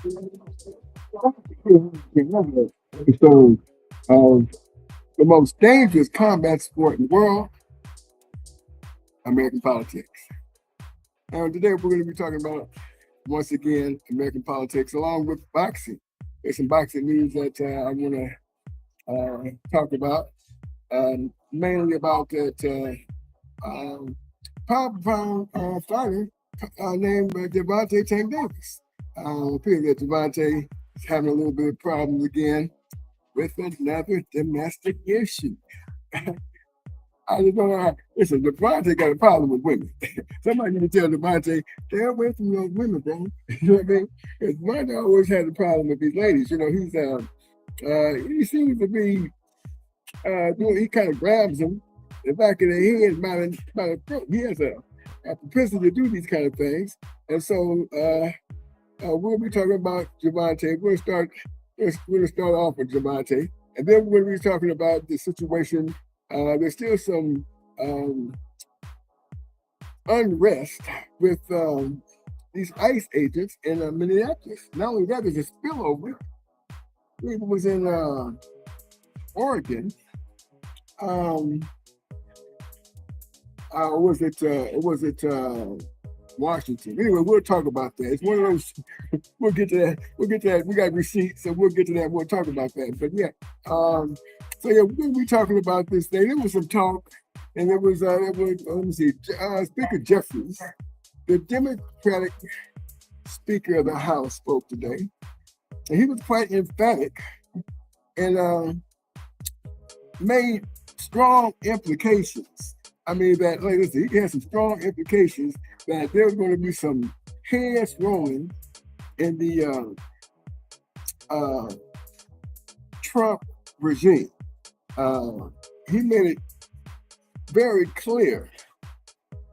So, the most dangerous combat sport in the world, American politics. And today we're going to be talking about, once again, American politics along with boxing. There's some boxing news that I want to talk about, mainly about that pound fighter named Devontae Tank Davis. It appears that Devontae is having a little bit of problems again with another domestic issue. I just don't know how. Listen, Devontae got a problem with women. Somebody need to tell Devontae, stay away from those women, bro. You know what I mean? Because Devontae always had a problem with these ladies. You know, he seems to be he kind of grabs them the back of their head by the throat. He has a propensity to do these kind of things. And so we'll be talking about Devontae. We're going to start off with Devontae. And then we're going to be talking about the situation. There's still some unrest with these ICE agents in Minneapolis. Not only that, there's a spillover. It was in Oregon. Was it Washington? Anyway, we'll talk about that. It's one of those. We'll get to that. We'll get to that. We got receipts, so we'll get to that. We'll talk about that. But yeah, so yeah, we're going to be talking about this thing. There was some talk, and let me see, Speaker Jeffries, the Democratic Speaker of the House, spoke today, and he was quite emphatic and made strong implications. I mean, that, like, listen, he had some strong implications that there's going to be some heads rolling in the Trump regime. He made it very clear,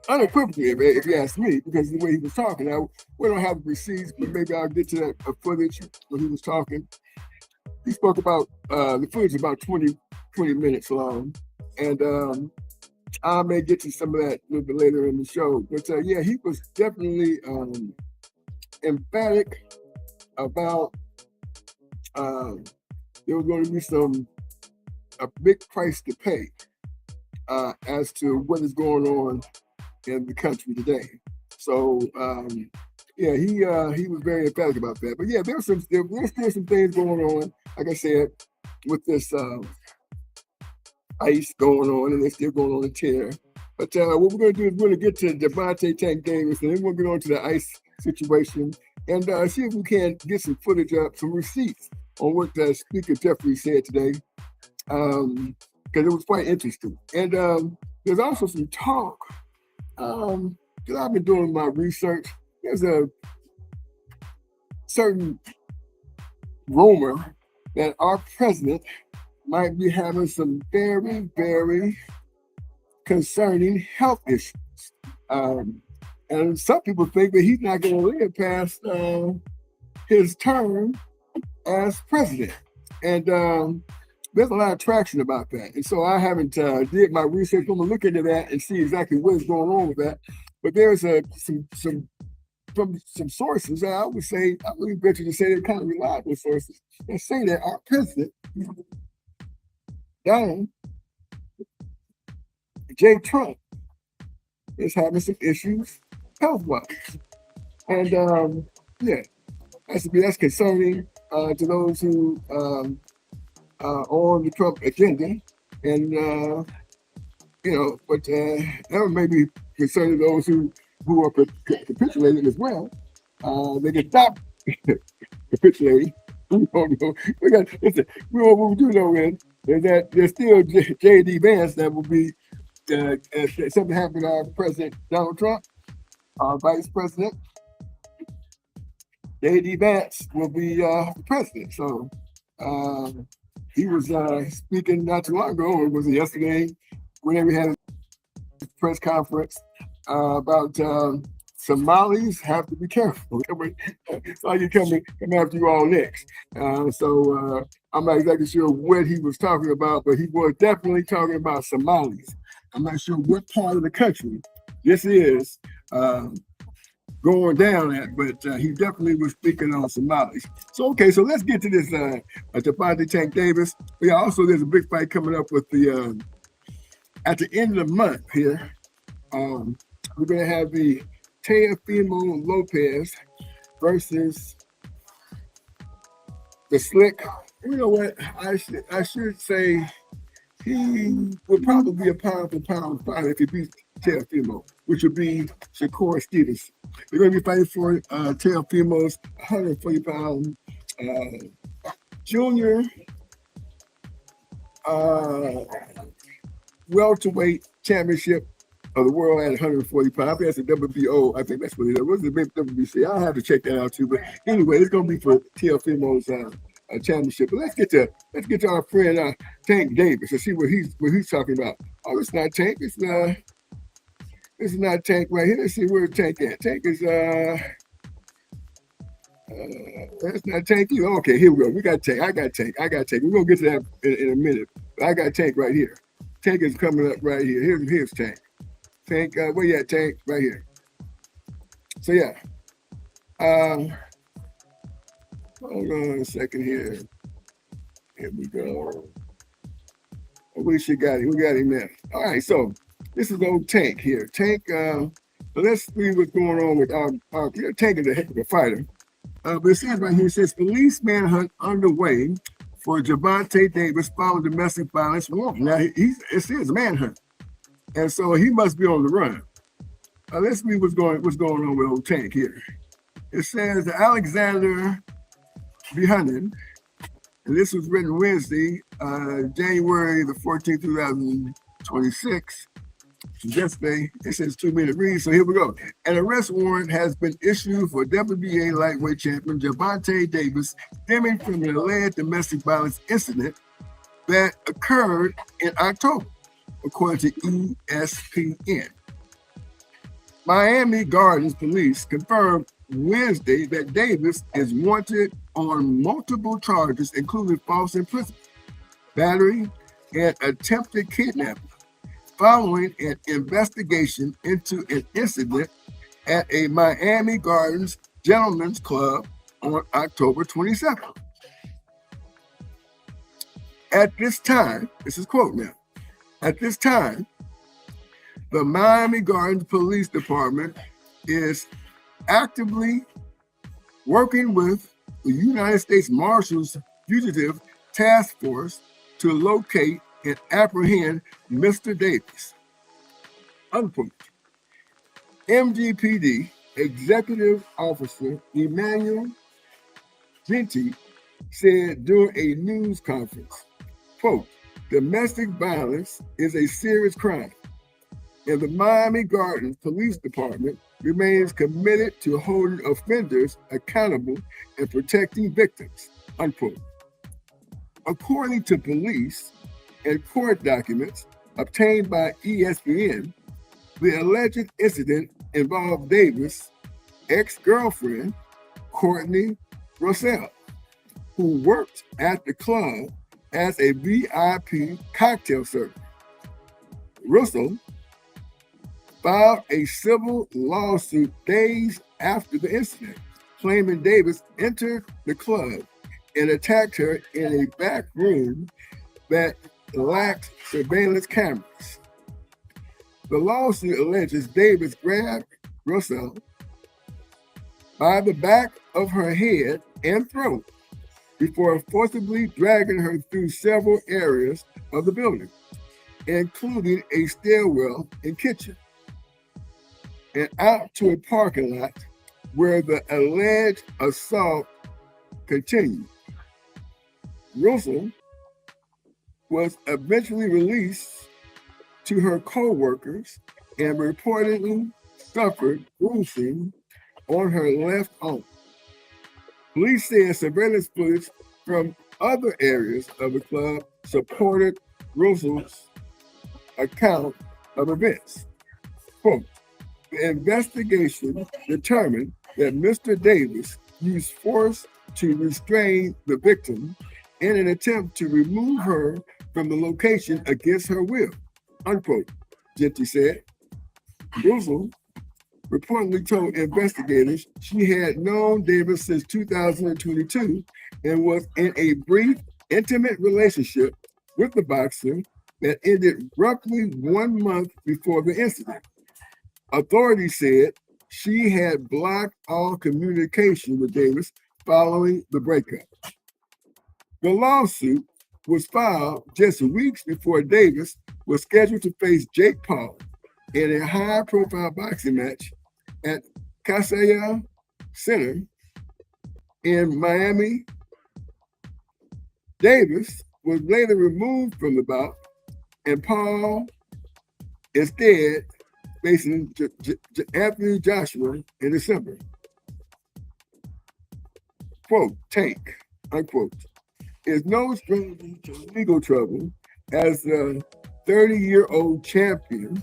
unequivocally, if you ask me, because the way he was talking. Now, we don't have receipts, but maybe I'll get to that footage when he was talking. He spoke about the footage about 20 minutes long, and I may get to some of that a little bit later in the show. But yeah, he was definitely emphatic about there was going to be a big price to pay as to what is going on in the country today. So yeah, he was very emphatic about that. But yeah, there's still some things going on. Like I said, with this ICE going on, and they're still going on a tear. But what we're going to do is we're going to get to Devontae Tank Davis, and then we'll get on to the ICE situation and see if we can get some footage up, some receipts on what Speaker Jeffries said today, because it was quite interesting. And there's also some talk, because I've been doing my research. There's a certain rumor that our president might be having some very, very concerning health issues. And some people think that he's not going to live past his term as president. And there's a lot of traction about that. And so I haven't did my research. I'm going to look into that and see exactly what is going on with that. But there's some sources, I would say, I would venture to say they're kind of reliable sources, that say that our president, Donald J. Trump, is having some issues health-wise. And yeah, that's concerning to those who are on the Trump agenda. And but that may be concerning those who are capitulating as well. They can stop capitulating. What we do know is that there's still J.D. Vance that will be, if something happened to our President Donald Trump, our Vice President, J.D. Vance will be the president. So he was speaking not too long ago, or was it yesterday, whenever he had a press conference about Somalis have to be careful. So you come after you all next. So I'm not exactly sure what he was talking about, but he was definitely talking about Somalis. I'm not sure what part of the country this is, going down at, but he definitely was speaking on some knowledge. So okay, so let's get to this Devontae Tank Davis. Yeah, also there's a big fight coming up with the at the end of the month here. We're gonna have the Teofimo Lopez versus the Slick. You know what? I should say he would probably be a pound for pound fighter if he beats Teofimo, which would be Shakur Stevenson. We're going to be fighting for Teofimo's 140-pound junior welterweight championship of the world at 140 pounds. I think that's the WBO. I think that's what it is. What's the WBC? I'll have to check that out too. But anyway, it's going to be for Teofimo's championship. But let's get to our friend Tank Davis and see what he's talking about. Oh, it's not Tank. This is not Tank right here. Let's see where Tank at. Tank is that's not Tank either. Okay, here we go. We got Tank. I got Tank. We're gonna get to that in a minute. But I got Tank right here. Tank is coming up right here. Here's Tank. Tank, where you at, Tank? Right here. So yeah. Hold on a second here. Here we go. We got him now. All right, so this is old Tank here. Tank, let's see what's going on with our Tank is a heck of a fighter. But it says right here, it says police manhunt underway for Gervonta Davis following domestic violence. Now it says manhunt, and so he must be on the run. Let's see what's going on with old Tank here. It says Alexander Behunin, and this was written Wednesday, January the 14th, 2026. Yesterday, it says 2-minute read. So here we go. An arrest warrant has been issued for WBA lightweight champion Gervonta Davis stemming from an alleged domestic violence incident that occurred in October, according to ESPN. Miami Gardens police confirmed Wednesday that Davis is wanted on multiple charges, including false imprisonment, battery, and attempted kidnapping, following an investigation into an incident at a Miami Gardens Gentlemen's Club on October 27th. At this time, this is quote now, at this time, the Miami Gardens Police Department is actively working with the United States Marshals Fugitive Task Force to locate and apprehend Mr. Davis. Unquote. MGPD Executive Officer Emmanuel Genti said during a news conference, quote, domestic violence is a serious crime, and the Miami Gardens Police Department remains committed to holding offenders accountable and protecting victims, unquote. According to police and court documents obtained by ESPN, the alleged incident involved Davis' ex-girlfriend, Courtney Russell, who worked at the club as a VIP cocktail server. Russell filed a civil lawsuit days after the incident, claiming Davis entered the club and attacked her in a back room that lacked surveillance cameras. The lawsuit alleges Davis grabbed Russell by the back of her head and throat before forcibly dragging her through several areas of the building, including a stairwell and kitchen, and out to a parking lot where the alleged assault continued. Russell was eventually released to her co-workers and reportedly suffered bruising on her left arm. Police said surveillance footage from other areas of the club supported Russell's account of events. Quote, the investigation determined that Mr. Davis used force to restrain the victim in an attempt to remove her from the location against her will, unquote, Genti said. Russell reportedly told investigators she had known Davis since 2022 and was in a brief, intimate relationship with the boxer that ended roughly 1 month before the incident. Authorities said she had blocked all communication with Davis following the breakup. The lawsuit was filed just weeks before Davis was scheduled to face Jake Paul in a high-profile boxing match at Casaya Center in Miami. Davis was later removed from the bout, and Paul instead facing Anthony Joshua in December. Quote, Tank, unquote, is no stranger to legal trouble as the 30-year-old champion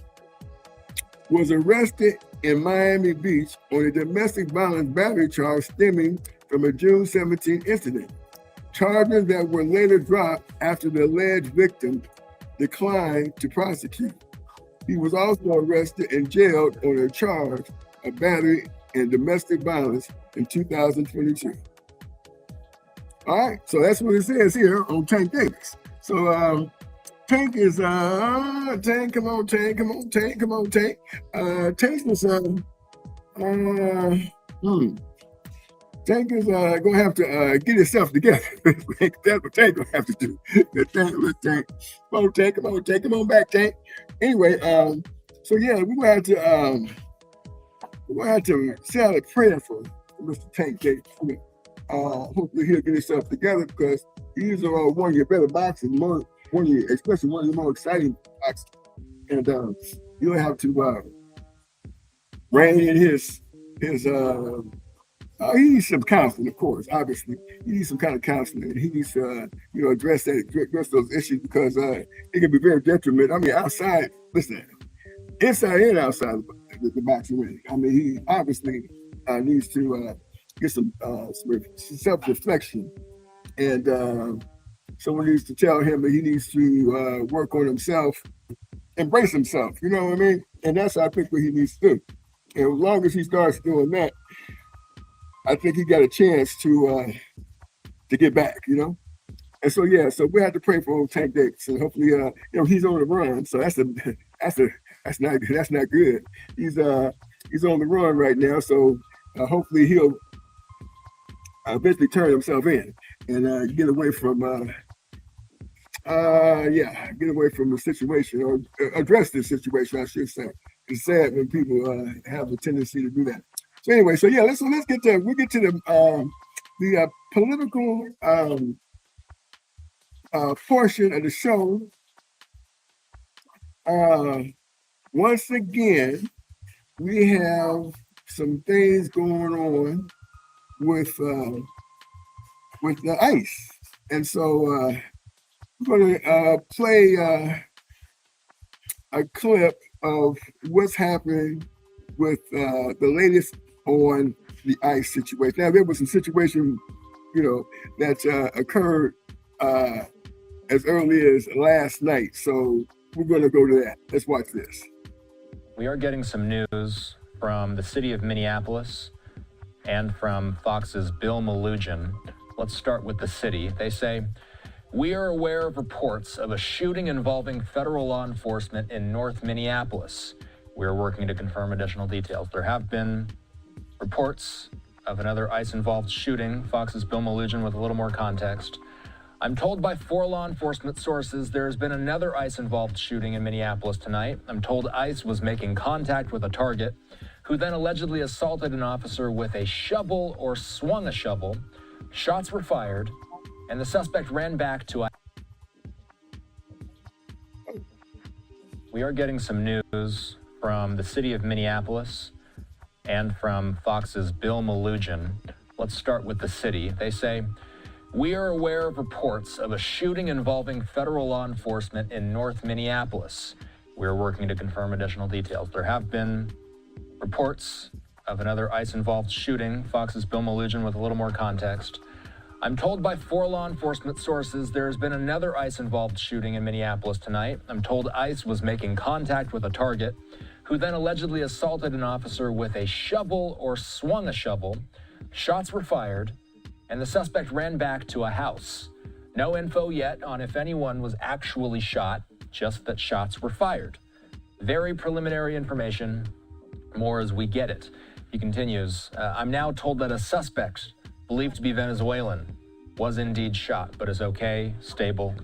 was arrested in Miami Beach on a domestic violence battery charge stemming from a June 17 incident. Charges that were later dropped after the alleged victim declined to prosecute. He was also arrested and jailed on a charge of battery and domestic violence in 2022. All right, so that's what it says here on Tank Davis. So Tank is Tank, come on, Tank, come on, Tank, come on, Tank. Tank is Tank is gonna have to get himself together. That's what Tank gonna have to do. Tank, come on, Tank, come on, Tank, come on back, Tank. Anyway, so yeah, we're gonna have to say out a prayer for Mr. Tank Davis. Hopefully he'll get himself together because he's one of your better boxers, especially one of the more exciting boxers. And you'll have to rein in his he needs some counseling, of course, obviously. He needs some kind of counseling. He needs to, address those issues because it can be very detrimental. I mean, outside, listen, inside and outside the boxing ring. I mean, he obviously needs to get some self-reflection. And someone needs to tell him that he needs to work on himself, embrace himself, you know what I mean? And that's, I think, what he needs to do. And as long as he starts doing that, I think he got a chance to get back, And so yeah, so we have to pray for old Tank Davis, and hopefully, he's on the run. So that's not good. He's on the run right now. So hopefully he'll eventually turn himself in and get away from the situation or address this situation, I should say. It's sad when people have a tendency to do that. So anyway, so yeah, let's get to the political portion of the show. Once again, we have some things going on with the ICE, and so we're going to play a clip of what's happening with the latest on the ICE situation. Now, there was a situation, that occurred as early as last night. So we're going to go to that. Let's watch this. We are getting some news from the city of Minneapolis and from Fox's Bill Malugin. Let's start with the city. They say, we are aware of reports of a shooting involving federal law enforcement in North Minneapolis. We're working to confirm additional details. There have been reports of another ICE-involved shooting. Fox's Bill Malugin with a little more context. I'm told by 4 law enforcement sources there has been another ICE-involved shooting in Minneapolis tonight. I'm told ICE was making contact with a target who then allegedly assaulted an officer with a shovel or swung a shovel. Shots were fired, and the suspect ran back to ICE. We are getting some news from the city of Minneapolis and from Fox's Bill Malugin. Let's start with the city. They say, we are aware of reports of a shooting involving federal law enforcement in North Minneapolis. We're working to confirm additional details. There have been reports of another ICE-involved shooting. Fox's Bill Malugin with a little more context. I'm told by 4 law enforcement sources there has been another ICE-involved shooting in Minneapolis tonight. I'm told ICE was making contact with a target who who then allegedly assaulted an officer with a shovel or swung a shovel. Shots were fired, and the suspect ran back to a house. No info yet on if anyone was actually shot, just that shots were fired. Very preliminary information, more as we get it. He continues, I'm now told that a suspect, believed to be Venezuelan, was indeed shot, but is okay, stable,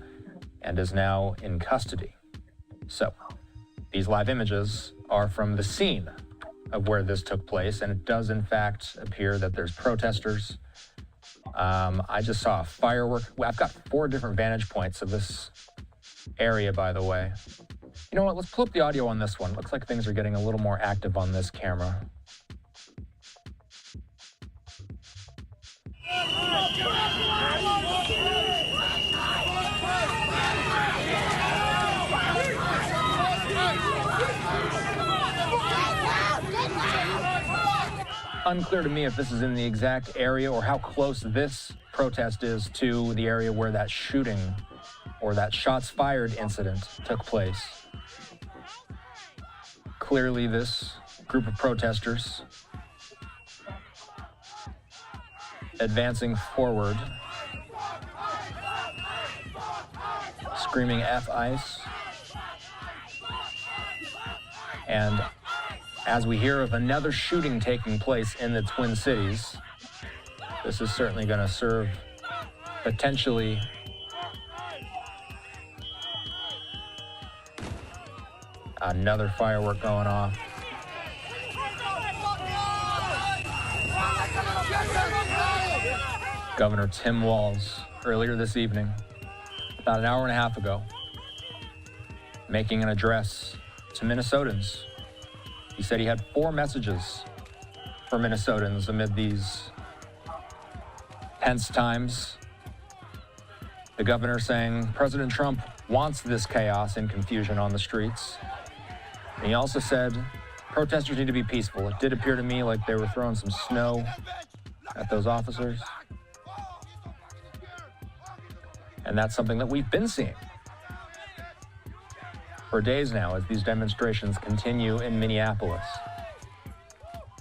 and is now in custody. So, these live images are from the scene of where this took place, and it does in fact appear that there's protesters. I just saw a firework. Well, I've got 4 different vantage points of this area, by the way. You know what, let's pull up the audio on this one. Looks like things are getting a little more active on this camera. Unclear to me if this is in the exact area or how close this protest is to the area where that shooting or that shots fired incident took place. Clearly, this group of protesters advancing forward, screaming F ICE. And as we hear of another shooting taking place in the Twin Cities, this is certainly going to serve potentially another firework going off. Governor Tim Walz, earlier this evening, about an hour and a half ago, making an address to Minnesotans. He said he had 4 messages for Minnesotans amid these tense times. The governor saying President Trump wants this chaos and confusion on the streets. And he also said protesters need to be peaceful. It did appear to me like they were throwing some snow at those officers. And that's something that we've been seeing for days now as these demonstrations continue in Minneapolis.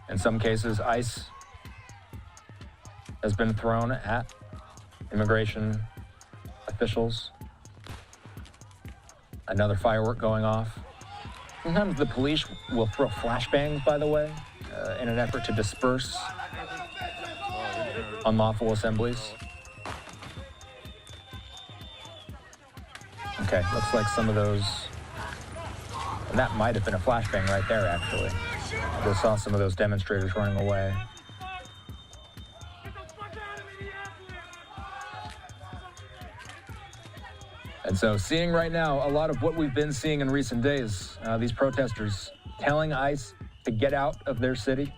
In some cases, ICE has been thrown at immigration officials. Another firework going off. Sometimes the police will throw flashbangs, by the way, in an effort to disperse unlawful assemblies. Okay, looks like some of those, and that might have been a flashbang right there, actually. I just saw some of those demonstrators running away. And so seeing right now a lot of what we've been seeing in recent days, these protesters telling ICE to get out of their city.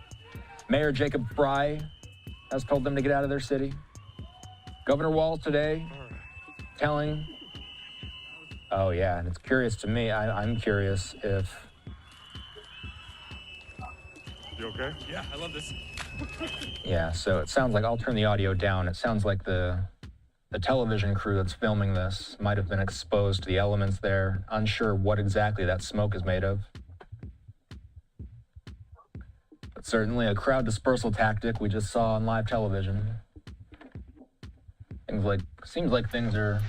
Mayor Jacob Fry has told them to get out of their city. Governor Walz today telling, oh yeah, and it's curious to me, I'm curious if... You okay? Yeah, I love this. Yeah, so it sounds like, I'll turn the audio down. It sounds like the television crew that's filming this might have been exposed to the elements there. Unsure what exactly that smoke is made of. But certainly a crowd dispersal tactic we just saw on live television. Seems like things are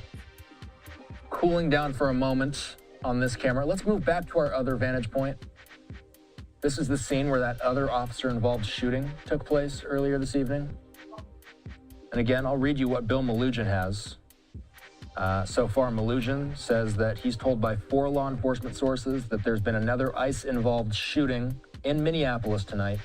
cooling down for a moment on this camera. Let's move back to our other vantage point. This is the scene where that other officer-involved shooting took place earlier this evening. And again, I'll read you what Bill Malugin has. So far, Malugin says that he's told by 4 law enforcement sources that there's been another ICE-involved shooting in Minneapolis tonight.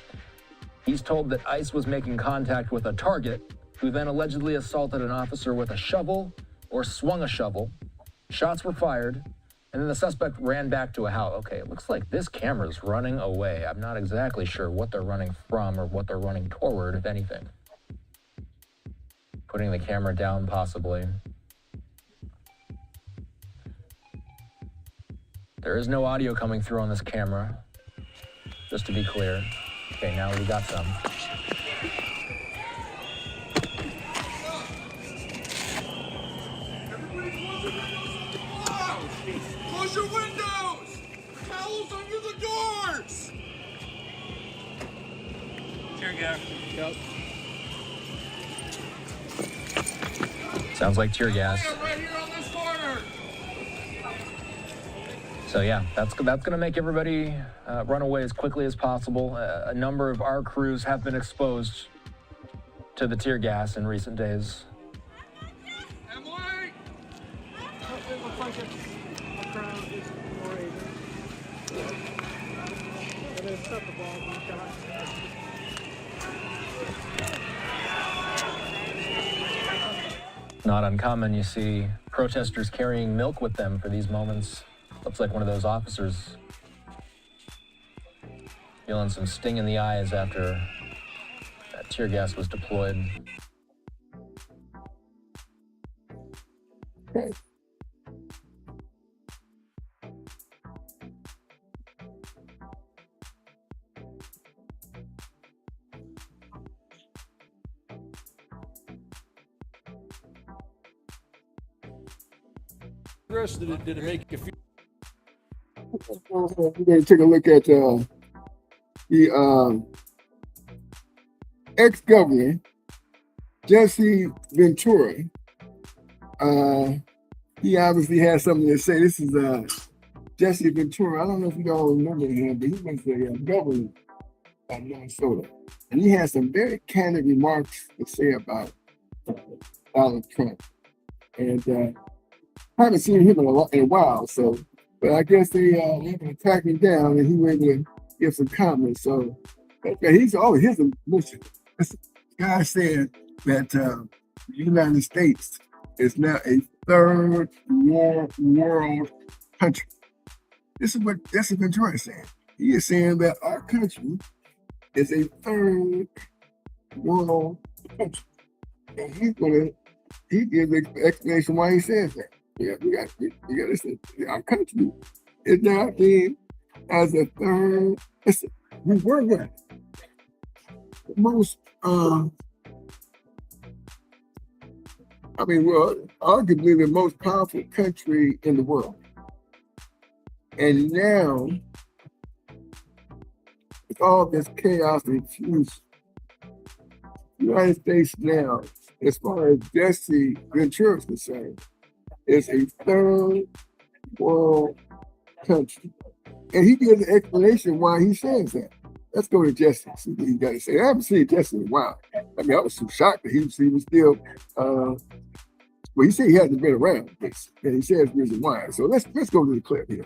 He's told that ICE was making contact with a target who then allegedly assaulted an officer with a shovel or swung a shovel. Shots were fired, and then the suspect ran back to a house. Okay, it looks like this camera's running away. I'm not exactly sure what they're running from or what they're running toward, if anything. Putting the camera down, possibly. There is no audio coming through on this camera, just to be clear. Okay, now we got some. Close your windows! Towels under the doors! again. Yep. Sounds like tear gas. Right here on this corner. So yeah, that's going to make everybody run away as quickly as possible. A number of our crews have been exposed to the tear gas in recent days. Emily! It looks like a crowd is more able. And they've set the ball one shot. Not uncommon, you see protesters carrying milk with them for these moments. Looks like one of those officers feeling some sting in the eyes after that tear gas was deployed. Okay. Chris, did it make you feel? We're going to take a look at the ex-governor, Jesse Ventura. He obviously has something to say. This is Jesse Ventura. I don't know if you all remember him, but he was the governor of Minnesota. And he has some very candid remarks to say about Donald Trump. And I haven't seen him in a while, so, but I guess they were to track him down and he was able to give some comments. So, okay, here's a mission. This guy said that the United States is now a third world country. This is what Jesse Ventura is saying. He is saying that our country is a third world country. And he gives an explanation why he says that. Yeah, we got to say our country is now being as a third. We were the most, arguably the most powerful country in the world. And now, with all this chaos and confusion, the United States now, as far as Jesse Ventura is concerned, is a third world country. And he gives an explanation why he says that. Let's go to Jesse, see what he got to say. I haven't seen Jesse in a while. I mean, I was so shocked that he was still, well, he said he hasn't been around, but he says reason why. So let's go to the clip here.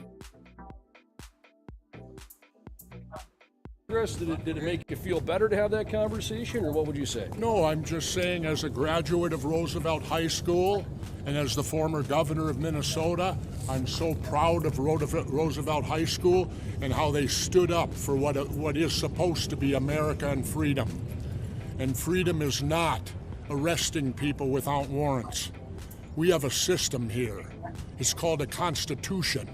Chris, did it make you feel better to have that conversation, or what would you say? No, I'm just saying, as a graduate of Roosevelt High School and as the former governor of Minnesota, I'm so proud of Roosevelt High School and how they stood up for what is supposed to be America and freedom. And freedom is not arresting people without warrants. We have a system here. It's called a Constitution.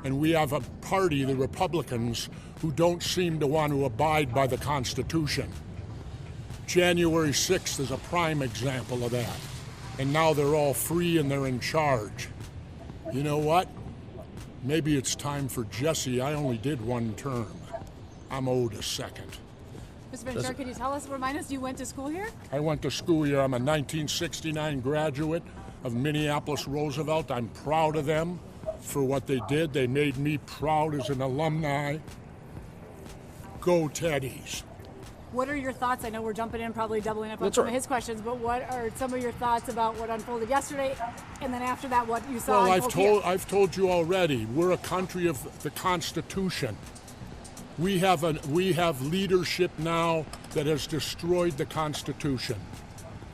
And we have a party, the Republicans, who don't seem to want to abide by the Constitution. January 6th is a prime example of that. And now they're all free and they're in charge. You know what? Maybe it's time for Jesse. I only did one term. I'm owed a second. Mr. Ventura, can you remind us, you went to school here? I went to school here. I'm a 1969 graduate of Minneapolis Roosevelt. I'm proud of them for what they did. They made me proud as an alumni. Go Teddies. What are your thoughts? I know we're jumping in, probably doubling up on That's some right. of his questions, but what are some of your thoughts about what unfolded yesterday, and then after that, what you saw? Well, I've told you already. We're a country of the Constitution. We have leadership now that has destroyed the Constitution.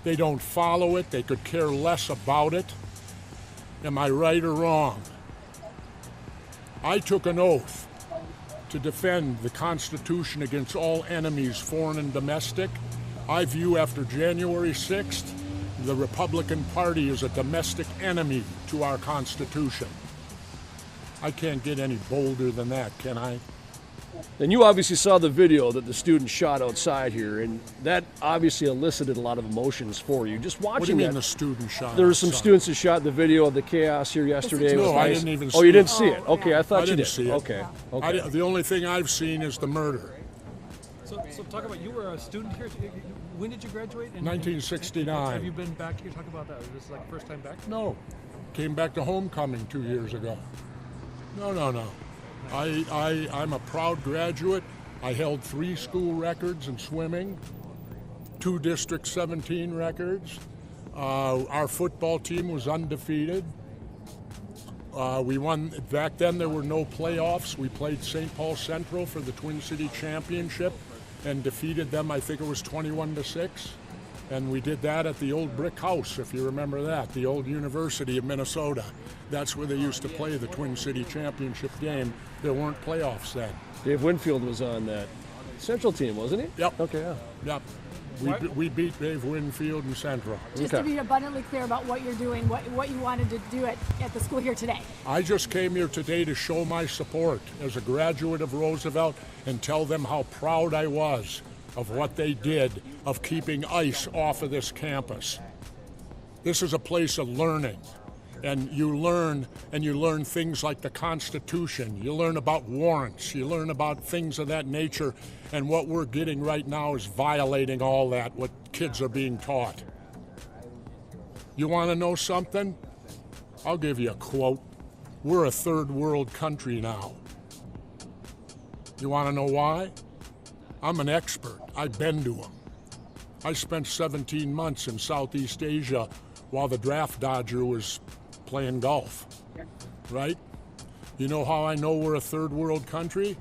They don't follow it. They could care less about it. Am I right or wrong? I took an oath to defend the Constitution against all enemies, foreign and domestic. I view after January 6th, the Republican Party is a domestic enemy to our Constitution. I can't get any bolder than that, can I? And you obviously saw the video that the student shot outside here, and that obviously elicited a lot of emotions for you. Just watching What do you mean that, the student shot? there were some outside? students that shot the video of the chaos here yesterday. It was No, I nice. didn't even Oh, see you didn't it. see it? Okay, I thought I you didn't did. see it. Okay, okay. The only thing I've seen is the murder. So talk about, you were a student here. When did you graduate? 1969. Have you been back here? Talk about that. Is this like first time back? No, came back to homecoming 2 years ago. No. I'm a proud graduate. I held 3 school records in swimming, 2 District 17 records. Our football team was undefeated. We won. Back then there were no playoffs. We played St. Paul Central for the Twin City Championship and defeated them, I think it was 21-6. And we did that at the old brick house, if you remember that, the old University of Minnesota. That's where they used to play the Twin City Championship game. There weren't playoffs then. Dave Winfield was on that Central team, wasn't he? Yep. Okay, yeah. Yep. We beat Dave Winfield and Central. Just to be abundantly clear about what you're doing, what you wanted to do at the school here today. I just came here today to show my support as a graduate of Roosevelt and tell them how proud I was of what they did of keeping ICE off of this campus. This is a place of learning. And you learn things like the Constitution. You learn about warrants. You learn about things of that nature. And what we're getting right now is violating all that, what kids are being taught. You want to know something? I'll give you a quote. We're a third world country now. You want to know why? I'm an expert. I've been to them. I spent 17 months in Southeast Asia while the draft dodger was playing golf, right? You know how I know we're a third world country?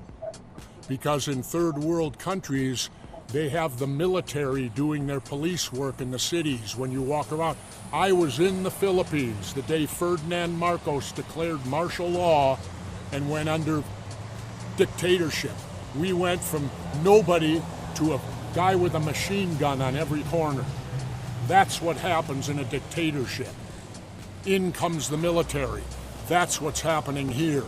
Because in third world countries, they have the military doing their police work in the cities when you walk around. I was in the Philippines the day Ferdinand Marcos declared martial law and went under dictatorship. We went from nobody to a guy with a machine gun on every corner. That's what happens in a dictatorship. In comes the military. That's what's happening here.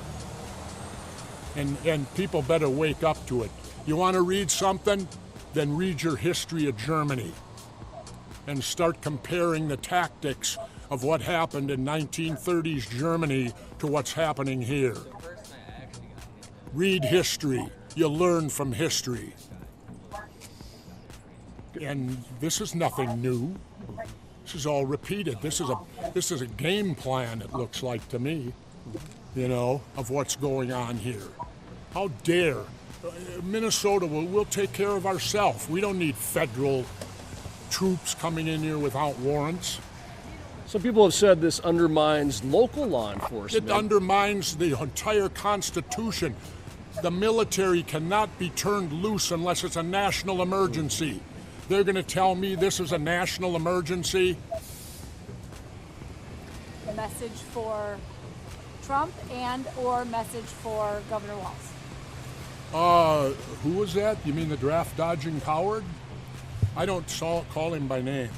And people better wake up to it. You want to read something? Then read your history of Germany and start comparing the tactics of what happened in 1930s Germany to what's happening here. Read history. You learn from history. And this is nothing new. This is all repeated. This is a game plan, it looks like to me, of what's going on here. How dare Minnesota? We'll take care of ourselves. We don't need federal troops coming in here without warrants. Some people have said this undermines local law enforcement. It undermines the entire Constitution. The military cannot be turned loose unless it's a national emergency. They're going to tell me this is a national emergency? Message for Trump or message for Governor Walz? Who was that? You mean the draft-dodging coward? I don't call him by name.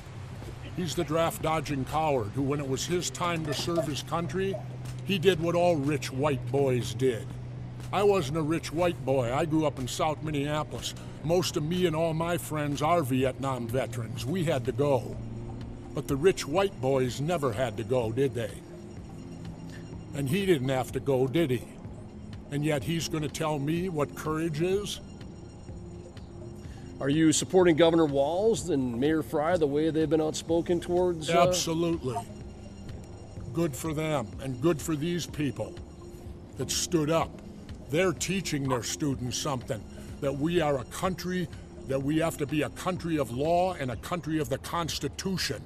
He's the draft-dodging coward who, when it was his time to serve his country, he did what all rich white boys did. I wasn't a rich white boy. I grew up in South Minneapolis. Most of me and all my friends are Vietnam veterans. We had to go. But the rich white boys never had to go, did they? And he didn't have to go, did he? And yet he's going to tell me what courage is? Are you supporting Governor Walz and Mayor Fry the way they've been outspoken towards? Absolutely. Good for them and good for these people that stood up. They're teaching their students something, that we are a country, that we have to be a country of law and a country of the Constitution.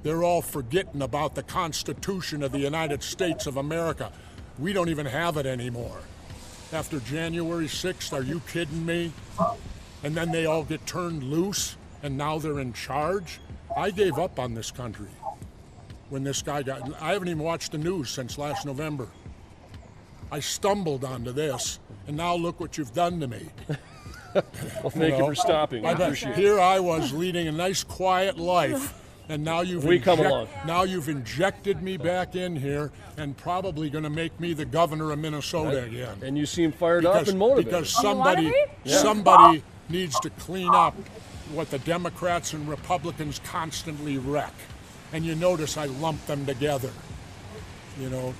They're all forgetting about the Constitution of the United States of America. We don't even have it anymore. After January 6th, are you kidding me? And then they all get turned loose and now they're in charge? I gave up on this country when this guy I haven't even watched the news since last November. I stumbled onto this, and now look what you've done to me. Well, thank you for stopping. I appreciate it. Here I was leading a nice, quiet life, and now you've injected me back in here, and probably going to make me the governor of Minnesota again. And you seem fired up and motivated. Because somebody needs to clean up what the Democrats and Republicans constantly wreck. And you notice I lump them together.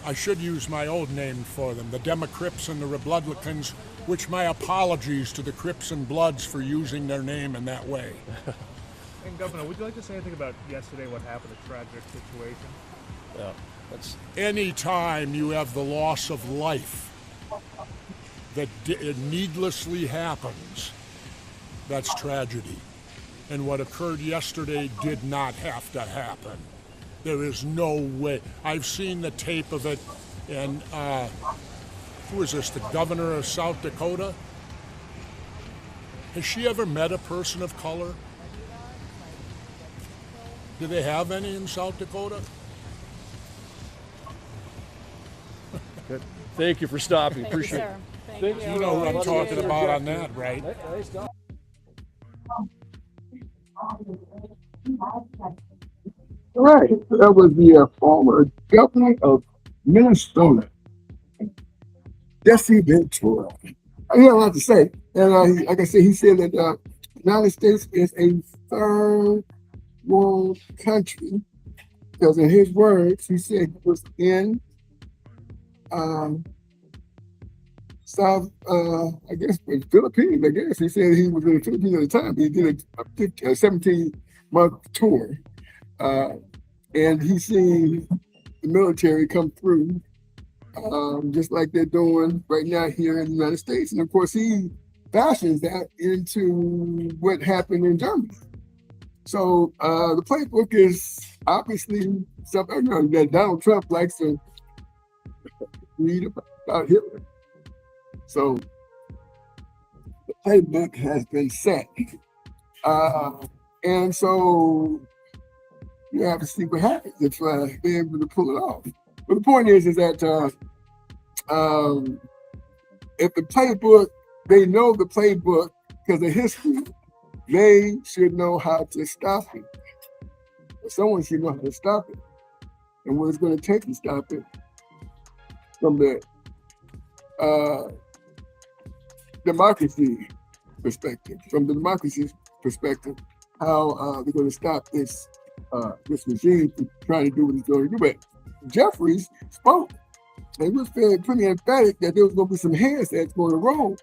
I should use my old name for them. The Democrats and the Republicans which my apologies to the Crips and Bloods for using their name in that way. And Governor, would you like to say anything about yesterday, what happened, a tragic situation? Yeah, that's Anytime you have the loss of life that needlessly happens, that's tragedy. And what occurred yesterday did not have to happen. There is no way. I've seen the tape of it, and who is this, the governor of South Dakota? Has she ever met a person of color? Do they have any in South Dakota? good. Thank you for stopping. Thank you, Appreciate sir. it. Thank You know who I'm talking about on that, right? All right, that was the former governor of Minnesota, Jesse Ventura. I had a lot to say, and like I said, he said that the United States is a third world country because, in his words, he said he was in South, I guess, Philippines. I guess he said he was in the Philippines at the time. He did a 17-month tour. And he's seen the military come through, just like they're doing right now here in the United States. And of course, he fashions that into what happened in Germany. So the playbook is obviously something that Donald Trump likes to read about Hitler. So the playbook has been set. And so you have to see what happens if they're able to pull it off. But the point is that if the playbook, they know the playbook because of history, they should know how to stop it. Someone should know how to stop it and what it's going to take to stop it from the democracy perspective. From the democracy perspective, how they're going to stop this regime from trying to do what it's going to do. But Jeffries spoke, and he was pretty emphatic that there was going to be some heads that's going to roll.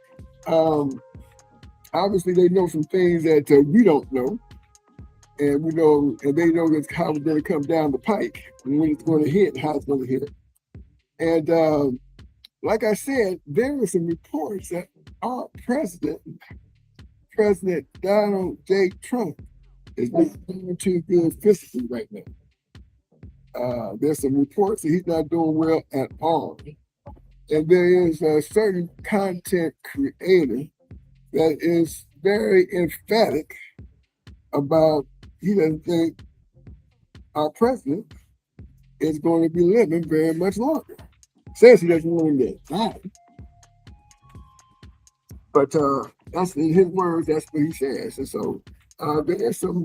Obviously, they know some things that we don't know, and we know, and they know that's how it's going to come down the pike, and when it's going to hit, how it's going to hit. And like I said, there were some reports that our President Donald J. Trump is not doing too good physically right now. There's some reports that he's not doing well at all. And there is a certain content creator that is very emphatic about he doesn't think our president is going to be living very much longer. Says he doesn't want him to die. But that's in his words, that's what he says. And so there's some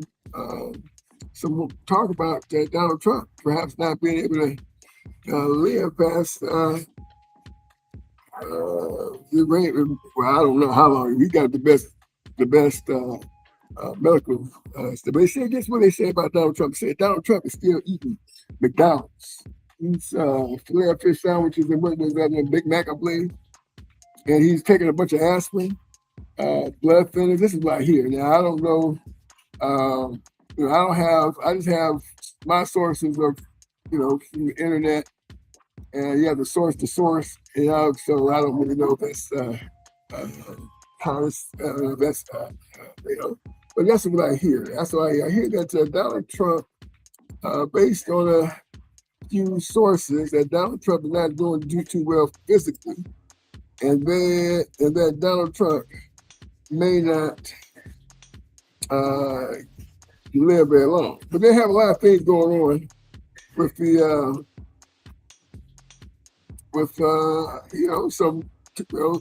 talk about Donald Trump perhaps not being able to live past the reign. Well, I don't know how long. He got the best medical stuff. But they say, guess what they say about Donald Trump? They said Donald Trump is still eating McDonald's. He's filet fish sandwiches and what was that, a Big Mac, I believe. And he's taking a bunch of aspirin, blood thinners. This is what I hear. Now, I don't know. I just have my sources of, from the internet, and you have the source to source, so I don't really know if that's how it's, but that's what I hear. That's why I hear that Donald Trump, based on a few sources, that Donald Trump is not doing too well physically, and that Donald Trump may not live very long. But they have a lot of things going on with the some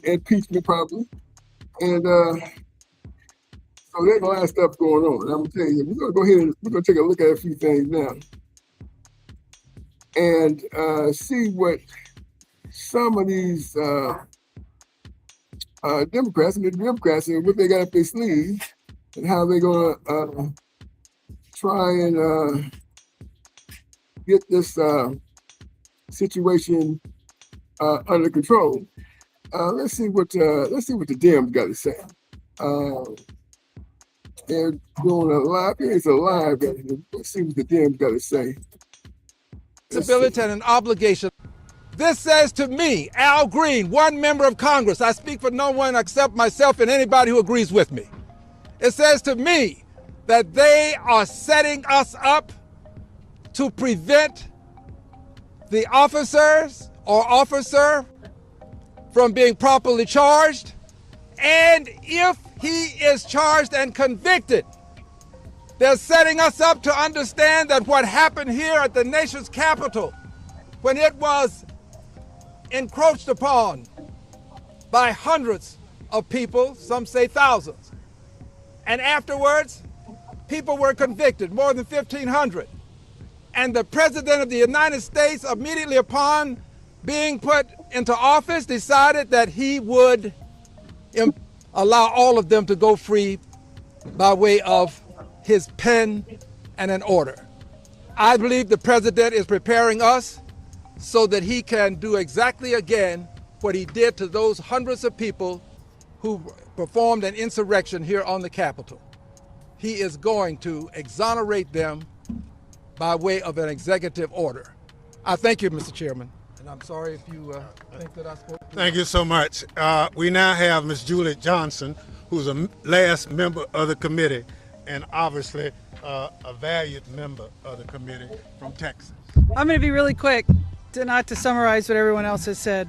impeachment probably, and so there's a lot of stuff going on. I'm gonna tell you, we're gonna go ahead and we're gonna take a look at a few things now, and see what some of these Democrats and what they got up their sleeve, and how they're gonna try and get this situation under control. Let's see what the Dems got to say. They're doing a live. It's a live. Let's see what the Dems got to say. Responsibility and an obligation. This says to me, Al Green, one member of Congress, I speak for no one except myself and anybody who agrees with me. It says to me that they are setting us up to prevent the officers or officer from being properly charged. And if he is charged and convicted, they're setting us up to understand that what happened here at the nation's capital, when it was encroached upon by hundreds of people, some say thousands, and afterwards, people were convicted, more than 1,500. And the President of the United States, immediately upon being put into office, decided that he would allow all of them to go free by way of his pen and an order. I believe the President is preparing us so that he can do exactly again what he did to those hundreds of people who performed an insurrection here on the Capitol. He is going to exonerate them by way of an executive order. I thank you, Mr. Chairman, and I'm sorry if you think that I spoke. Thank you so much. We now have Ms. Juliet Johnson, who's a last member of the committee and obviously a valued member of the committee from Texas. I'm going to be really quick, not to summarize what everyone else has said.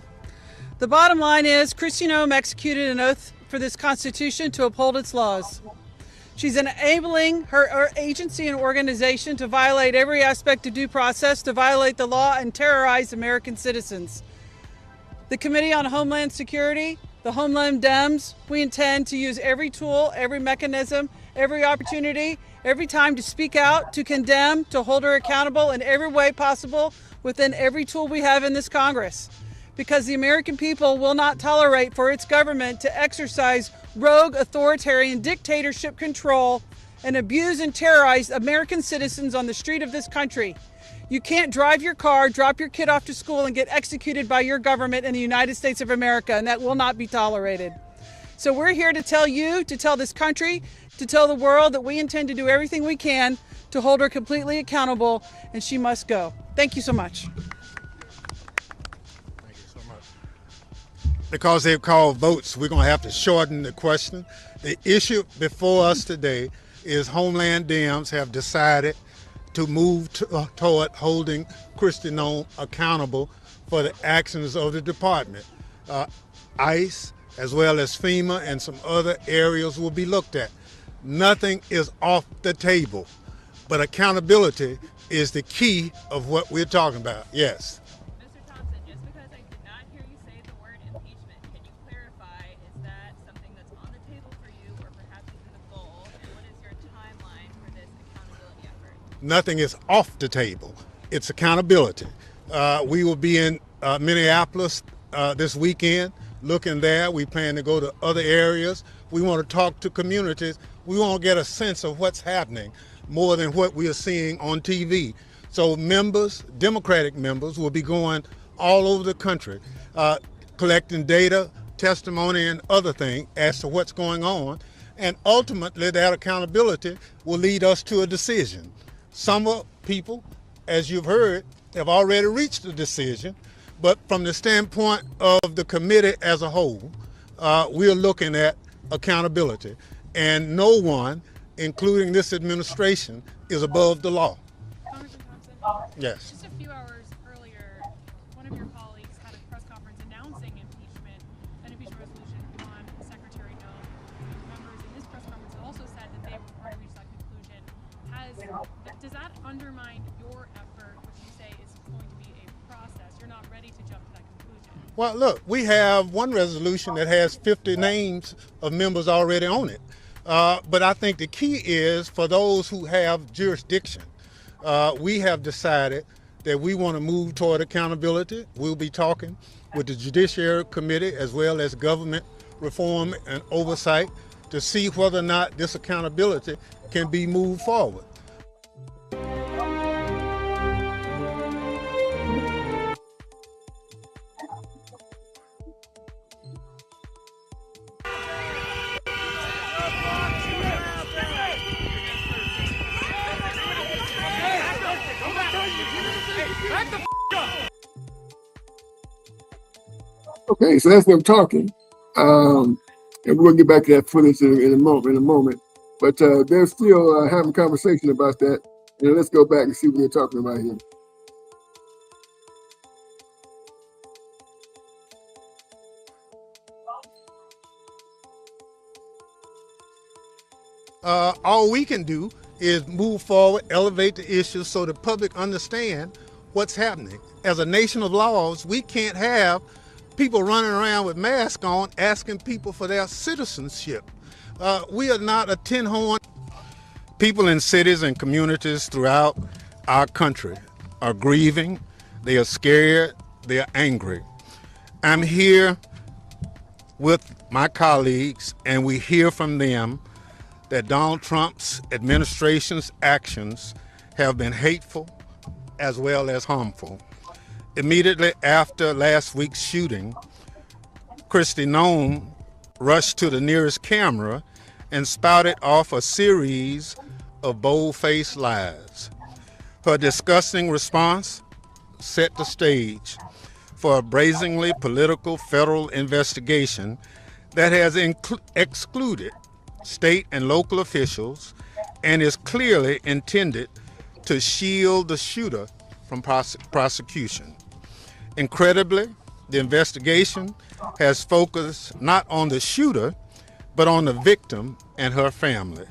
The bottom line is Kristi Noem executed an oath for this Constitution to uphold its laws. She's enabling her agency and organization to violate every aspect of due process, to violate the law and terrorize American citizens. The Committee on Homeland Security, the Homeland Dems, we intend to use every tool, every mechanism, every opportunity, every time to speak out, to condemn, to hold her accountable in every way possible within every tool we have in this Congress. Because the American people will not tolerate for its government to exercise rogue authoritarian dictatorship control and abuse and terrorize American citizens on the street of this country. You can't drive your car, drop your kid off to school, and get executed by your government in the United States of America, and that will not be tolerated. So we're here to tell you, to tell this country, to tell the world that we intend to do everything we can to hold her completely accountable, and she must go. Thank you so much. Because they've called votes, we're going to have to shorten the question. The issue before us today is Homeland Dems have decided to move toward holding Kristi Noem accountable for the actions of the department. ICE, as well as FEMA and some other areas will be looked at. Nothing is off the table, but accountability is the key of what we're talking about. Yes. Nothing is off the table. It's accountability. We will be in Minneapolis this weekend, looking there. We plan to go to other areas. We want to talk to communities. We want to get a sense of what's happening more than what we are seeing on TV. So members, Democratic members, will be going all over the country, collecting data, testimony, and other things as to what's going on. And ultimately, that accountability will lead us to a decision. Some people, as you've heard, have already reached a decision, but from the standpoint of the committee as a whole, we're looking at accountability. And no one, including this administration, is above the law. Congressman Thompson? Yes. Just a few hours earlier, one of your colleagues had a press conference announcing an impeachment resolution on Secretary Noem. Members in this press conference also said that they were going to reach that conclusion. Does that undermine your effort, which you say is going to be a process? You're not ready to jump to that conclusion. Well, look, we have one resolution that has 50 names of members already on it. But I think the key is for those who have jurisdiction. We have decided that we want to move toward accountability. We'll be talking with the Judiciary Committee as well as Government Reform and Oversight to see whether or not this accountability can be moved forward. Back the up. Okay, so that's them talking. And we're gonna get back to that footage in a moment. But they're still having conversation about that. And let's go back and see what they're talking about here. All we can do is move forward, elevate the issues so the public understand what's happening. As a nation of laws, we can't have people running around with masks on asking people for their citizenship. We are not a tin horn. People in cities and communities throughout our country are grieving, they are scared, they are angry. I'm here with my colleagues and we hear from them that Donald Trump's administration's actions have been hateful as well as harmful. Immediately after last week's shooting, Kristi Noem rushed to the nearest camera and spouted off a series of bold-faced lies. Her disgusting response set the stage for a brazenly political federal investigation that has excluded state and local officials and is clearly intended to shield the shooter from prosecution. Incredibly, the investigation has focused not on the shooter, but on the victim and her family.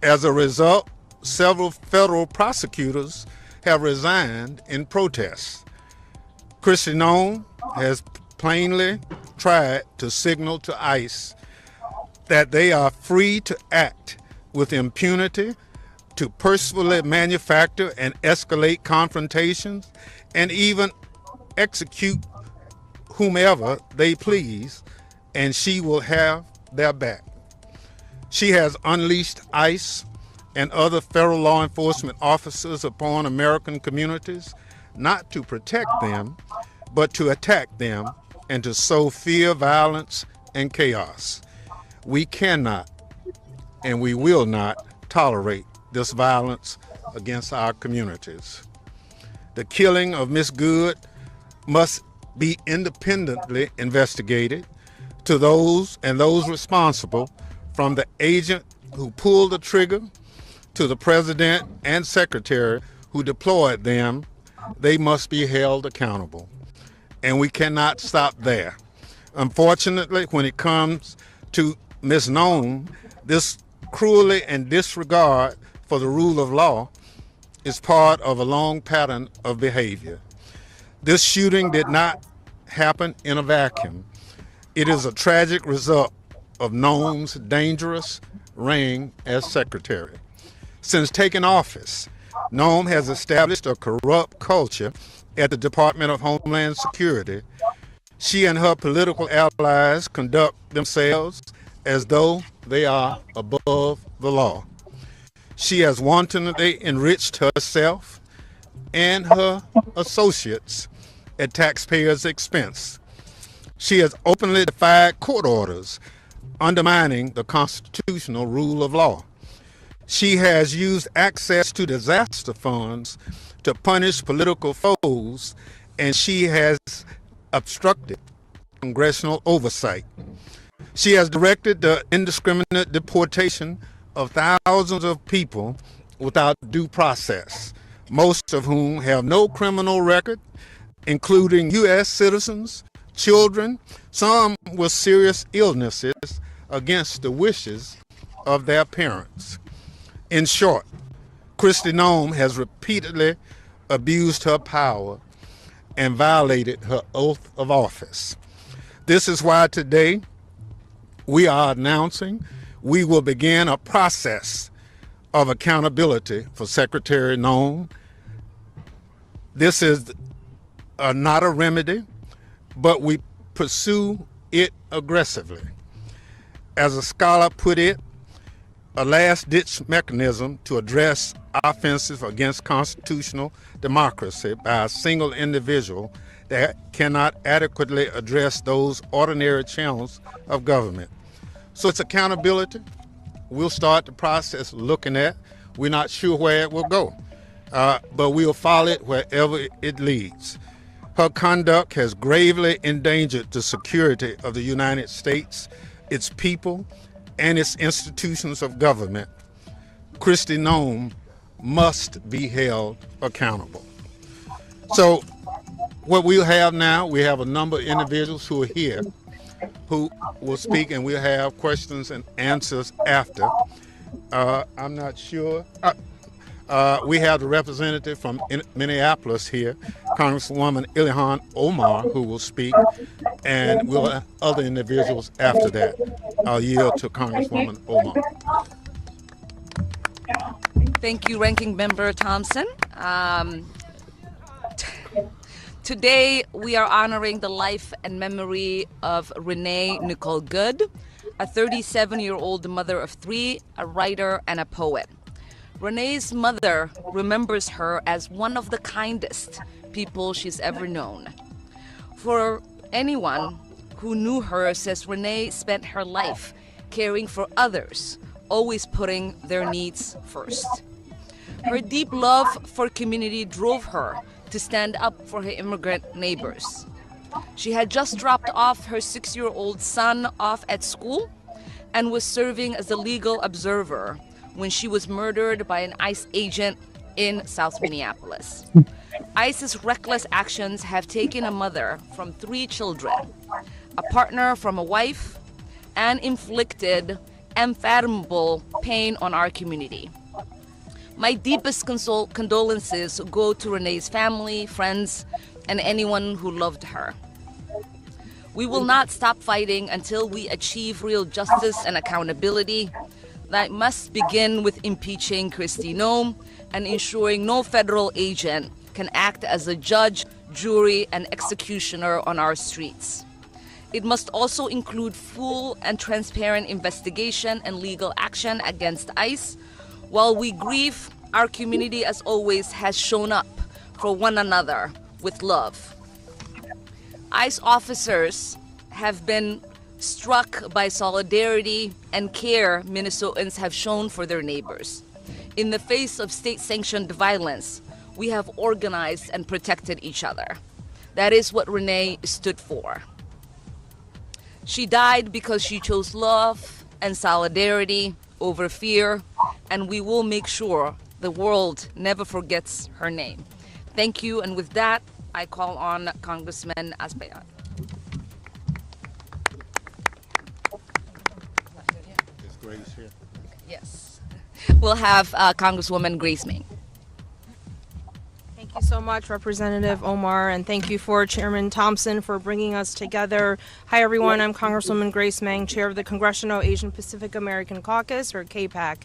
As a result, several federal prosecutors have resigned in protest. Kristi Noem has plainly tried to signal to ICE that they are free to act with impunity, to purposefully manufacture and escalate confrontations, and even execute whomever they please, and she will have their back. She has unleashed ICE and other federal law enforcement officers upon American communities, not to protect them, but to attack them and to sow fear, violence, and chaos. We cannot and we will not tolerate this violence against our communities. The killing of Miss Good must be independently investigated to those responsible, from the agent who pulled the trigger to the president and secretary who deployed them. They must be held accountable. And we cannot stop there. Unfortunately, when it comes to Ms. Noem, this cruelty and disregard for the rule of law is part of a long pattern of behavior. This shooting did not happen in a vacuum. It is a tragic result of Noem's dangerous reign as secretary. Since taking office, Noem has established a corrupt culture at the Department of Homeland Security. She and her political allies conduct themselves as though they are above the law. She has wantonly enriched herself and her associates at taxpayers' expense. She has openly defied court orders, undermining the constitutional rule of law. She has used access to disaster funds to punish political foes, and she has obstructed congressional oversight. She has directed the indiscriminate deportation of thousands of people without due process, most of whom have no criminal record, including U.S. citizens, children, some with serious illnesses against the wishes of their parents. In short, Kristi Noem has repeatedly abused her power and violated her oath of office. This is why today we are announcing we will begin a process of accountability for Secretary Noem. This is not a remedy, but we pursue it aggressively. As a scholar put it, a last-ditch mechanism to address offenses against constitutional democracy by a single individual that cannot adequately address those ordinary channels of government. So it's accountability. We'll start the process looking at. We're not sure where it will go. but we'll follow it wherever it leads. Her conduct has gravely endangered the security of the United States, its people, and its institutions of government. Kristi Noem must be held accountable. So what we'll have now, we have a number of individuals who are here who will speak, and we'll have questions and answers after. I'm not sure. We have the representative from Minneapolis here, Congresswoman Ilhan Omar, who will speak, and we'll have other individuals after that. I'll yield to Congresswoman Omar. Thank you, Ranking Member Thompson. Today, we are honoring the life and memory of Renee Nicole Good, a 37-year-old mother of three, a writer, and a poet. Renee's mother remembers her as one of the kindest people she's ever known. For anyone who knew her, says Renee spent her life caring for others, always putting their needs first. Her deep love for community drove her to stand up for her immigrant neighbors. She had just dropped off her 6-year-old son off at school and was serving as a legal observer when she was murdered by an ICE agent in South Minneapolis. ICE's reckless actions have taken a mother from 3 children, a partner from a wife, and inflicted unfathomable pain on our community. My deepest condolences go to Renee's family, friends, and anyone who loved her. We will not stop fighting until we achieve real justice and accountability. That must begin with impeaching Kristi Noem and ensuring no federal agent can act as a judge, jury, and executioner on our streets. It must also include full and transparent investigation and legal action against ICE. While we grieve, our community, as always, has shown up for one another with love. ICE officers have been struck by solidarity and care Minnesotans have shown for their neighbors. In the face of state-sanctioned violence, we have organized and protected each other. That is what Renee stood for. She died because she chose love and solidarity over fear, and we will make sure the world never forgets her name. Thank you, and with that, I call on Congressman Espaillat. Is Grace here? Yes. We'll have Congresswoman Grace Meng. Thank you so much, Representative Omar, and thank you for Chairman Thompson for bringing us together. Hi, everyone. I'm Congresswoman Grace Meng, Chair of the Congressional Asian Pacific American Caucus, or CAPAC.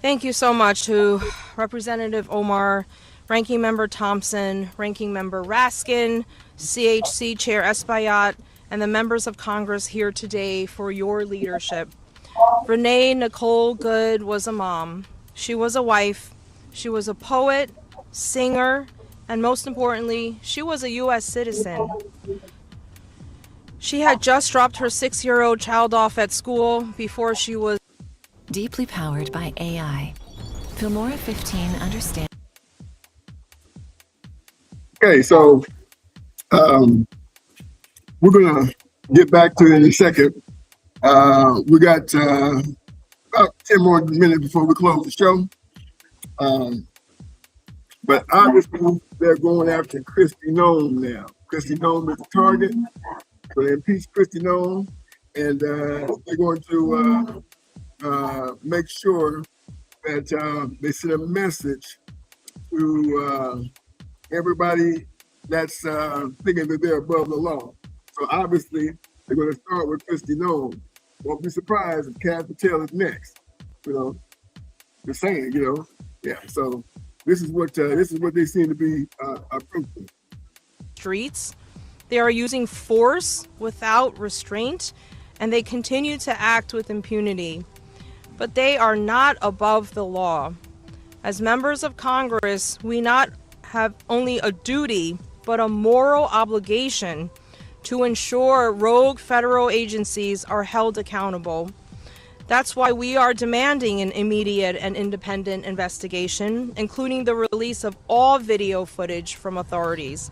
Thank you so much to Representative Omar, Ranking Member Thompson, Ranking Member Raskin, CHC Chair Espaillat, and the members of Congress here today for your leadership. Renee Nicole Good was a mom. She was a wife. She was a poet, singer, and most importantly, she was a U.S. citizen. She had just dropped her 6-year-old child off at school before she was deeply powered by AI. Filmora 15 understands. Okay, so we're gonna get back to it in a second. We got about 10 more minutes before we close the show. But obviously they're going after Kristi Noem now. Kristi Noem is the target. So they impeach Kristi Noem, and they're going to make sure that they send a message to everybody that's thinking that they're above the law. So obviously, they're going to start with Kristi Noem. Won't be surprised if Kath Patel is next. You know, the saying, you know, yeah. So this is what they seem to be approaching. Streets. They are using force without restraint, and they continue to act with impunity. But they are not above the law. As members of Congress, we not have only a duty, but a moral obligation to ensure rogue federal agencies are held accountable. That's why we are demanding an immediate and independent investigation, including the release of all video footage from authorities.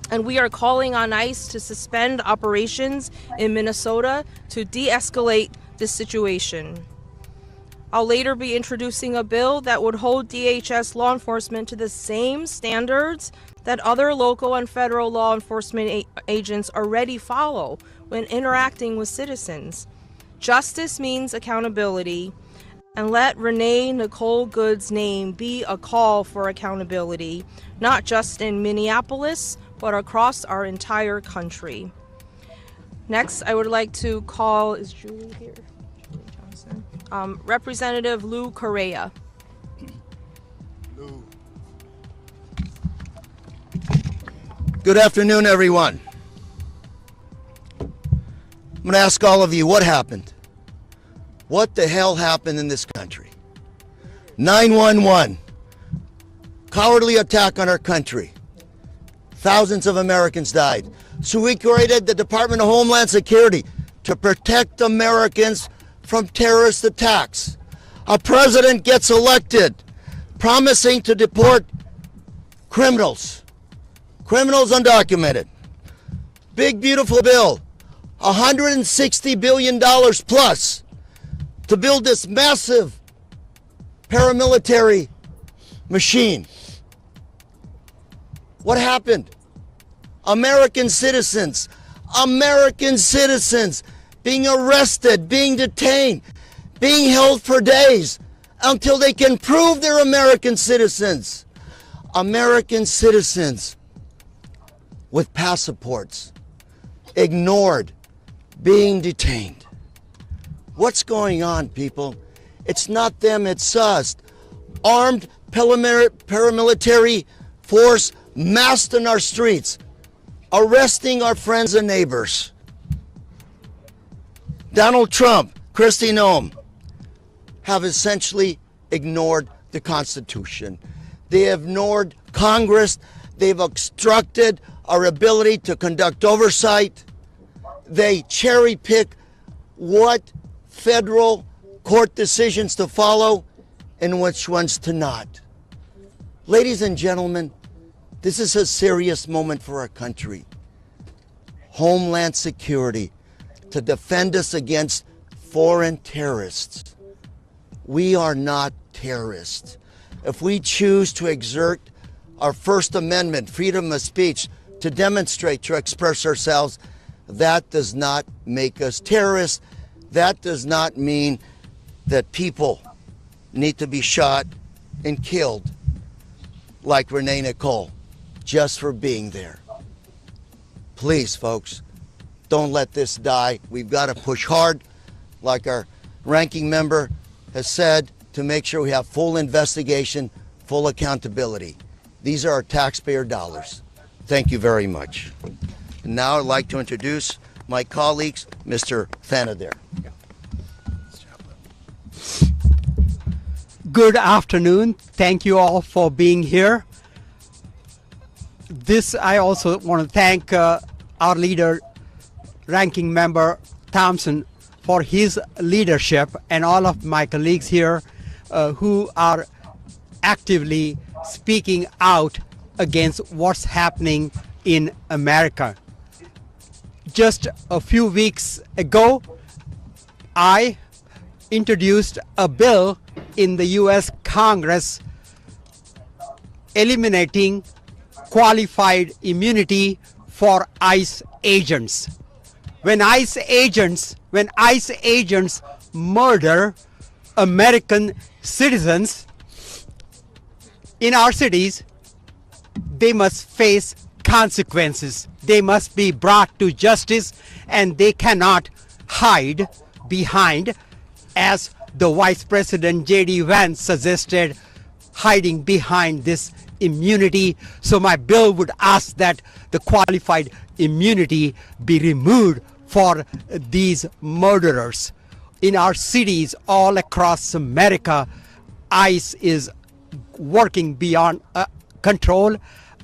And we are calling on ICE to suspend operations in Minnesota to de-escalate this situation. I'll later be introducing a bill that would hold DHS law enforcement to the same standards that other local and federal law enforcement agents already follow when interacting with citizens. Justice means accountability, and let Renee Nicole Good's name be a call for accountability, not just in Minneapolis, but across our entire country. Next, I would like to call, is Julie here? Julie Johnson. Representative Lou Correa. Good afternoon, everyone. I'm going to ask all of you, what happened? What the hell happened in this country? 911, cowardly attack on our country. Thousands of Americans died. So we created the Department of Homeland Security to protect Americans from terrorist attacks. A president gets elected promising to deport criminals undocumented. Big, beautiful bill. $160 billion plus to build this massive paramilitary machine. What happened? American citizens being arrested, being detained, being held for days until they can prove they're American citizens. American citizens with passports ignored, being detained. What's going on, people? It's not them, it's us. Armed paramilitary force massed in our streets, arresting our friends and neighbors. Donald Trump, Kristi Noem, have essentially ignored the Constitution. They have ignored Congress. They've obstructed our ability to conduct oversight. They cherry pick what federal court decisions to follow and which ones to not. Ladies and gentlemen, this is a serious moment for our country. Homeland security to defend us against foreign terrorists. We are not terrorists. If we choose to exert our First Amendment, freedom of speech, to demonstrate, to express ourselves, that does not make us terrorists. That does not mean that people need to be shot and killed like Renee Nicole just for being there. Please, folks, don't let this die. We've got to push hard, like our ranking member has said, to make sure we have full investigation, full accountability. These are our taxpayer dollars. Thank you very much. And now I'd like to introduce my colleagues, Mr. Fanadere. Good afternoon. Thank you all for being here. I also want to thank our leader, ranking member Thompson, for his leadership, and all of my colleagues here who are actively speaking out against what's happening in America. Just a few weeks ago, I introduced a bill in the U.S. Congress eliminating qualified immunity for ICE agents. When ICE agents murder American citizens in our cities, they must face consequences. They must be brought to justice, and they cannot hide behind, as the Vice President J.D. Vance suggested, hiding behind this immunity. So my bill would ask that the qualified immunity be removed for these murderers. In our cities all across America, ICE is working beyond control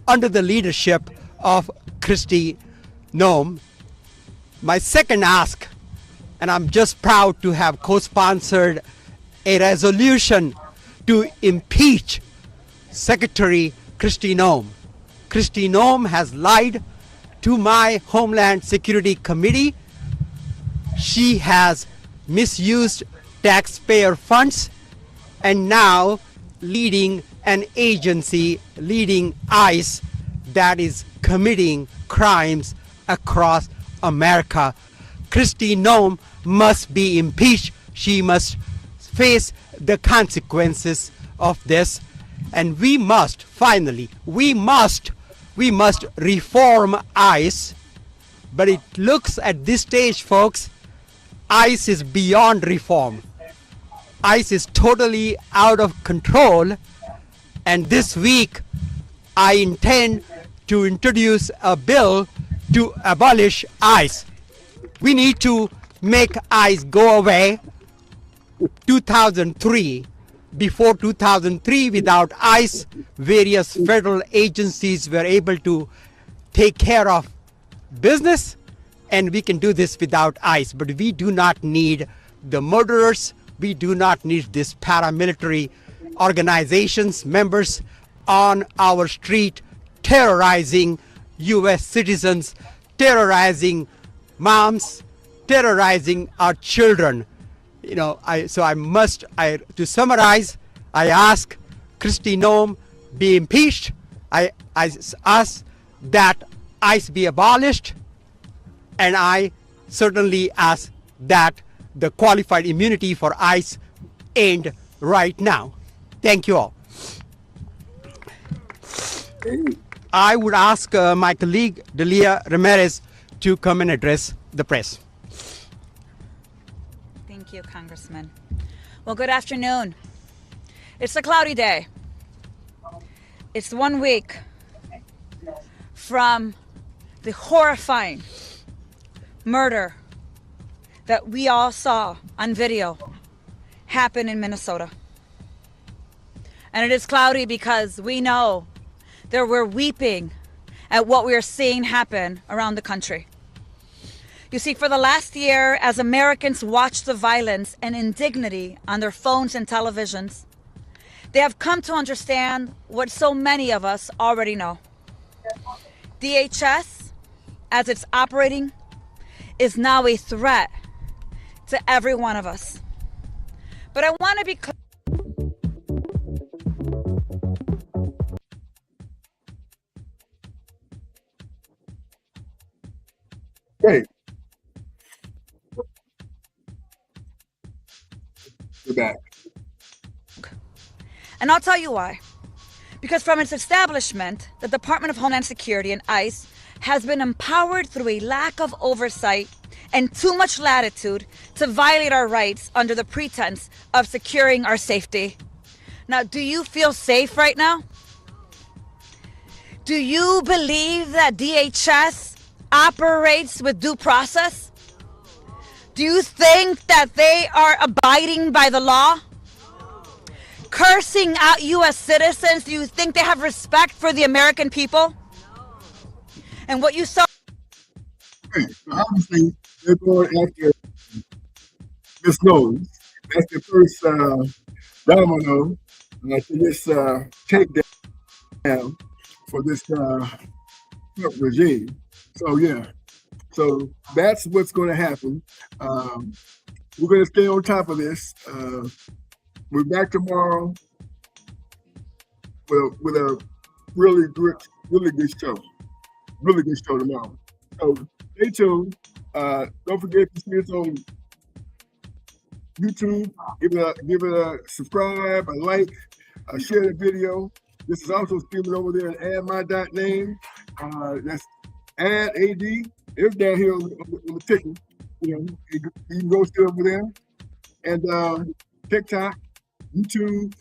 under the leadership of Kristi Noem. My second ask, and I'm just proud to have co-sponsored a resolution to impeach Secretary Kristi Noem. Kristi Noem has lied to my Homeland Security Committee. She has misused taxpayer funds and now leading an agency, leading ICE, that is committing crimes across America. Kristi Noem must be impeached. She must face the consequences of this. And we must, finally, we must reform ICE. But it looks at this stage, folks, ICE is beyond reform. ICE is totally out of control. And this week, I intend to introduce a bill to abolish ICE. We need to make ICE go away. 2003, before 2003, without ICE, various federal agencies were able to take care of business, and we can do this without ICE. But we do not need the murderers. We do not need this paramilitary organizations, members on our street terrorizing U.S. citizens, terrorizing moms, terrorizing our children. You know, to summarize, I ask Kristi Noem be impeached. I ask that ICE be abolished, and I certainly ask that the qualified immunity for ICE end right now. Thank you all. I would ask my colleague Delia Ramirez to come and address the press. Thank you, Congressman. Well, good afternoon. It's a cloudy day. It's 1 week from the horrifying murder that we all saw on video happen in Minnesota. And it is cloudy because we know that we're weeping at what we are seeing happen around the country. You see, for the last year, as Americans watch the violence and indignity on their phones and televisions, they have come to understand what so many of us already know. DHS, as it's operating, is now a threat to every one of us. But I want to be clear. Hey, we're back. And I'll tell you why. Because from its establishment, the Department of Homeland Security and ICE has been empowered through a lack of oversight and too much latitude to violate our rights under the pretense of securing our safety. Now, do you feel safe right now? Do you believe that DHS operates with due process? Do you think that they are abiding by the law? Cursing out U.S. citizens, do you think they have respect for the American people? And what you saw... Okay, so obviously, they're going after Ms. Noem. That's the first domino to this takedown for this Trump regime. So, yeah. So that's what's going to happen. We're going to stay on top of this. We're back tomorrow with a really good show. Really good show tomorrow. So stay tuned. Don't forget to see us on YouTube. Give it a subscribe, a like, share the video. This is also streaming over there at add.my.name. That's add. It's down here on the ticket. You know, you can go still over there. And TikTok, YouTube,